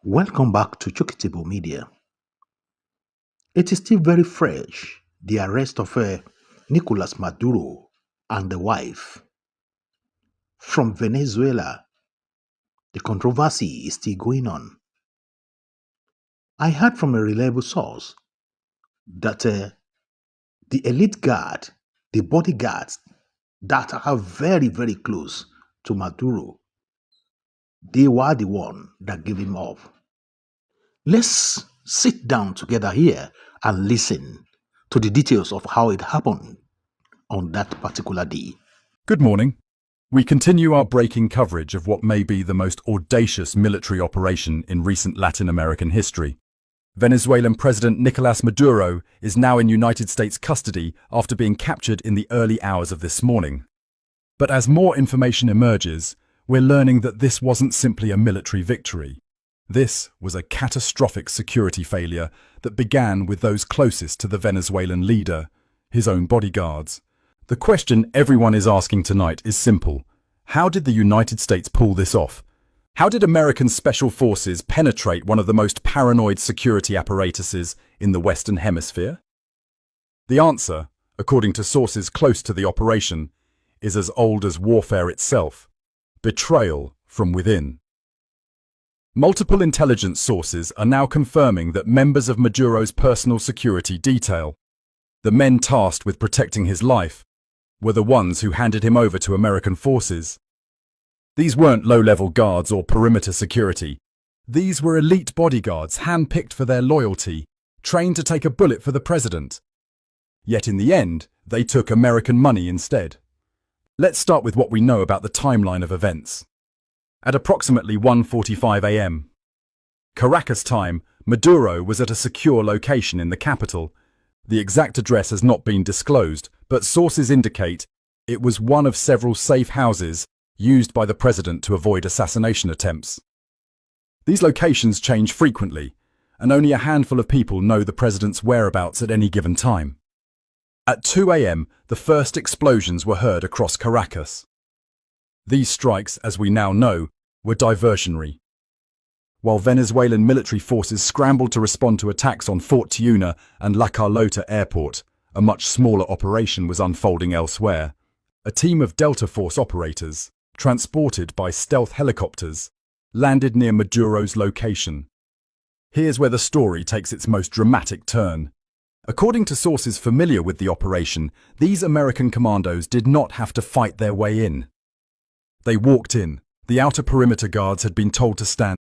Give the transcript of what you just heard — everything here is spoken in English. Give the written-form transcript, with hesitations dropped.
Welcome back to Chukitable Media. It is still very fresh, the arrest of Nicolas Maduro and the wife. From Venezuela, the controversy is still going on. I heard from a reliable source that the elite guard, the bodyguards that are very, very close to Maduro, they were the one that gave him up. Let's sit down together here and listen to the details of how it happened on that particular day. Good morning. We continue our breaking coverage of what may be the most audacious military operation in recent Latin American history. Venezuelan President Nicolas Maduro is now in United States custody after being captured in the early hours of this morning. But as more information emerges, we're learning that this wasn't simply a military victory. This was a catastrophic security failure that began with those closest to the Venezuelan leader, his own bodyguards. The question everyone is asking tonight is simple. How did the United States pull this off? How did American special forces penetrate one of the most paranoid security apparatuses in the Western Hemisphere? The answer, according to sources close to the operation, is as old as warfare itself: betrayal from within. Multiple intelligence sources are now confirming that members of Maduro's personal security detail, the men tasked with protecting his life, were the ones who handed him over to American forces. These weren't low-level guards or perimeter security. These were elite bodyguards handpicked for their loyalty, trained to take a bullet for the president. Yet in the end, they took American money instead. Let's start with what we know about the timeline of events. At approximately 1:45 a.m. Caracas time, Maduro was at a secure location in the capital. The exact address has not been disclosed, but sources indicate it was one of several safe houses used by the president to avoid assassination attempts. These locations change frequently, and only a handful of people know the president's whereabouts at any given time. At 2 a.m., the first explosions were heard across Caracas. These strikes, as we now know, were diversionary. While Venezuelan military forces scrambled to respond to attacks on Fort Tiuna and La Carlota airport, a much smaller operation was unfolding elsewhere. A team of Delta Force operators, transported by stealth helicopters, landed near Maduro's location. Here's where the story takes its most dramatic turn. According to sources familiar with the operation, these American commandos did not have to fight their way in. They walked in. The outer perimeter guards had been told to stand